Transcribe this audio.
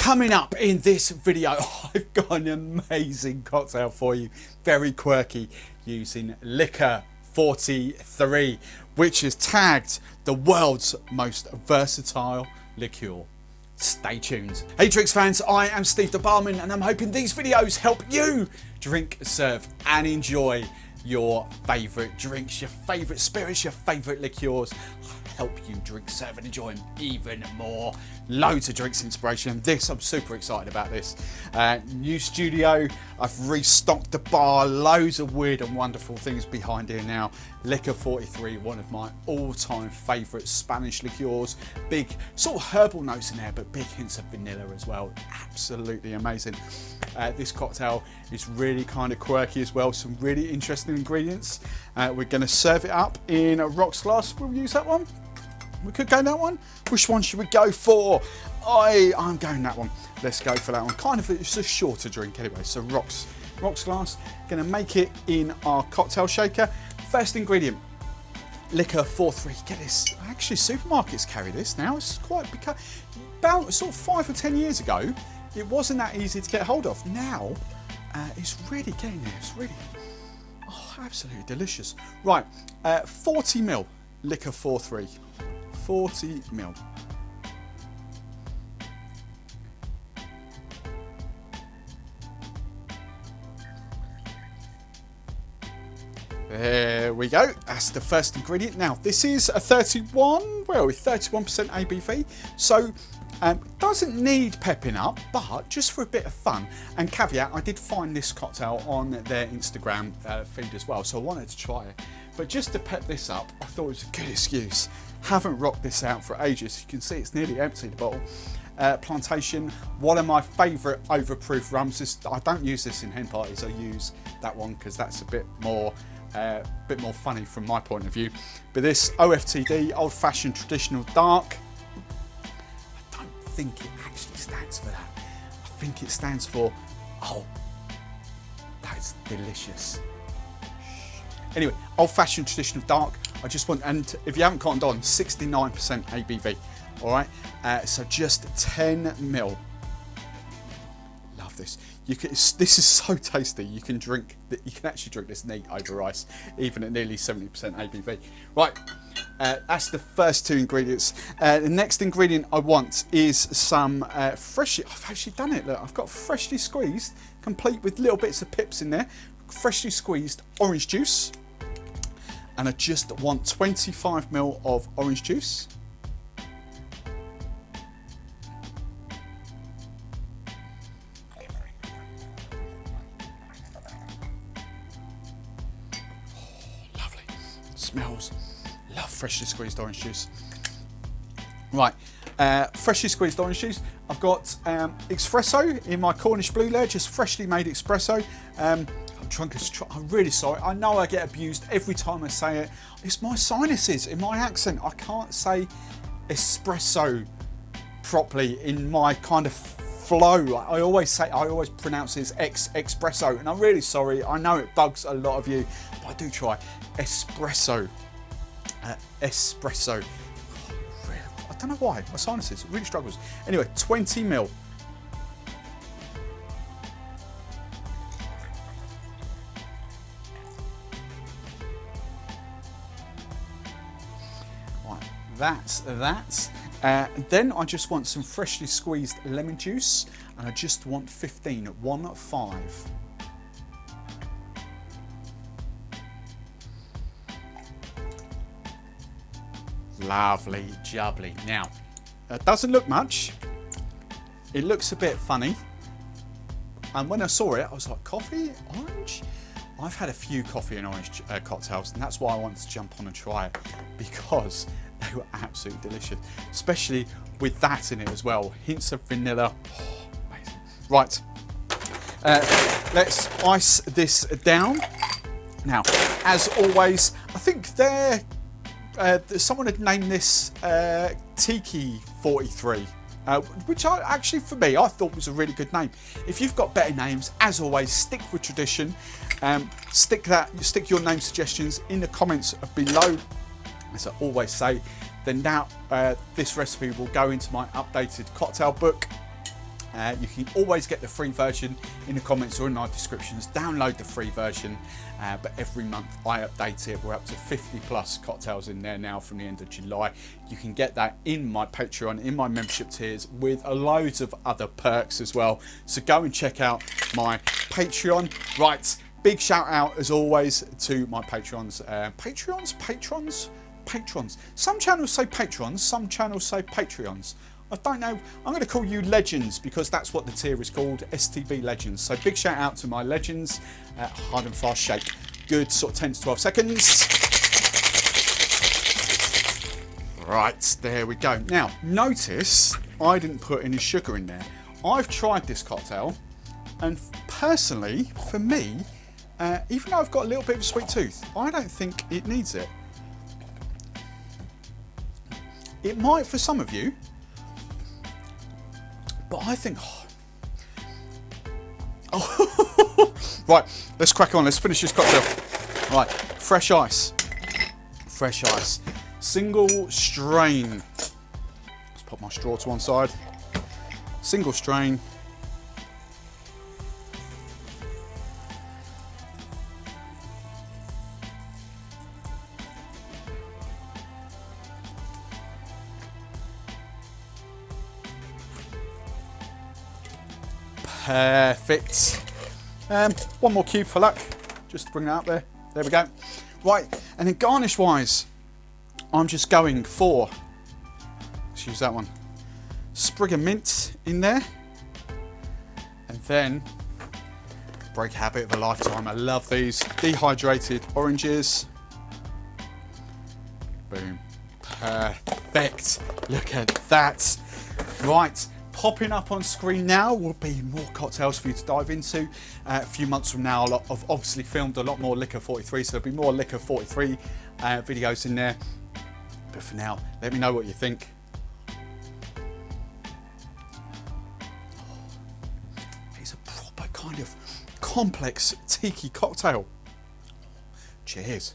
Coming up in this video, I've got an amazing cocktail for you, very quirky, using Licor 43, which is tagged the world's most versatile liqueur. Stay tuned. Hey drinks fans, I am Steve the Barman and I'm hoping these videos help you drink, serve and enjoy your favourite drinks, your favourite spirits, your favourite liqueurs. Help you drink, serve and enjoy them even more. Loads of drinks inspiration. This, I'm super excited about this. New studio, I've restocked the bar, loads of weird and wonderful things behind here now. Licor 43, one of my all-time favourite Spanish liqueurs. Big sort of herbal notes in there, but big hints of vanilla as well. Absolutely amazing. This cocktail is really kind of quirky as well. Some really interesting ingredients. We're going to serve it up in a rocks glass. We'll use that one. We could go that one. Which one should we go for? I'm going that one. Let's go for that one. Kind of, it's a shorter drink anyway. So rocks glass. Going to make it in our cocktail shaker. First ingredient, Licor 43. Get this. Actually, supermarkets carry this now. It's quite because about sort of 5 or 10 years ago, it wasn't that easy to get hold of. Now, it's really getting there. It's really, absolutely delicious. Right, 40 ml Licor 43. 40 ml. There we go. That's the first ingredient. Now this is a 31%, 31% ABV. So doesn't need pepping up, but just for a bit of fun and caveat, I did find this cocktail on their Instagram feed as well, so I wanted to try it. But just to pep this up, I thought it was a good excuse. Haven't rocked this out for ages. You can see it's nearly empty, the bottle. Plantation, one of my favourite overproof rums. I don't use this in hen parties. I use that one because that's a bit more funny from my point of view. But this OFTD, old fashioned traditional dark, I don't think it actually stands for that. I think it stands for, that's delicious. Anyway, old fashioned traditional dark. I just want, and if you haven't cottoned on, 69% ABV. All right, so just 10 ml. Love this. This is so tasty. You can actually drink this neat over ice, even at nearly 70% ABV. Right, that's the first two ingredients. The next ingredient I want is some freshly. I've actually done it. Look, I've got freshly squeezed, complete with little bits of pips in there. Freshly squeezed orange juice, and I just want 25 ml of orange juice. Smells. Love freshly squeezed orange juice. Right, freshly squeezed orange juice. I've got Espresso in my Cornish blue layer, just freshly made espresso. I'm really sorry. I know I get abused every time I say it. It's my sinuses in my accent. I can't say espresso properly in my kind of flow. I always pronounce it as espresso, and I'm really sorry. I know it bugs a lot of you, but I do try. Espresso. Espresso. I don't know why. My sinuses really struggles. Anyway, 20 ml. Right, that's that. Then I just want some freshly squeezed lemon juice, and I just want 15. Lovely jubbly. Now, it doesn't look much. It looks a bit funny. And when I saw it, I was like, coffee, orange? I've had a few coffee and orange cocktails, and that's why I wanted to jump on and try it, because they were absolutely delicious, especially with that in it as well. Hints of vanilla. Amazing. Right, let's ice this down. Now, as always, I think someone had named this Tiki 43, which for me, I thought was a really good name. If you've got better names, as always, stick with tradition. Stick your name suggestions in the comments below. As I always say, then now this recipe will go into my updated cocktail book. You can always get the free version in the comments or in our descriptions. Download the free version, but every month I update it. We're up to 50 plus cocktails in there now from the end of July. You can get that in my Patreon, in my membership tiers, with loads of other perks as well. So go and check out my Patreon. Right, big shout out as always to my patrons. Patrons. Some channels say patrons, some channels say Patreons. I don't know. I'm going to call you legends because that's what the tier is called, STB Legends. So big shout out to my legends. Hard and fast shake. Good sort of 10 to 12 seconds. Right, there we go. Now, notice I didn't put any sugar in there. I've tried this cocktail, and personally, for me, even though I've got a little bit of a sweet tooth, I don't think it needs it. It might for some of you, but I think... Oh. Right, let's crack on. Let's finish this cocktail. Right, fresh ice. Fresh ice. Single strain. Let's put my straw to one side. Single strain. Perfect. One more cube for luck, just to bring that up there. There we go. Right, and then garnish wise, I'm just going for, let's use that one, sprig of mint in there, and then break habit of a lifetime. I love these dehydrated oranges. Boom. Perfect. Look at that. Right. Popping up on screen now will be more cocktails for you to dive into. A few months from now, I've obviously filmed a lot more Licor 43, so there'll be more Licor 43 videos in there. But for now, let me know what you think. It's a proper kind of complex tiki cocktail. Cheers.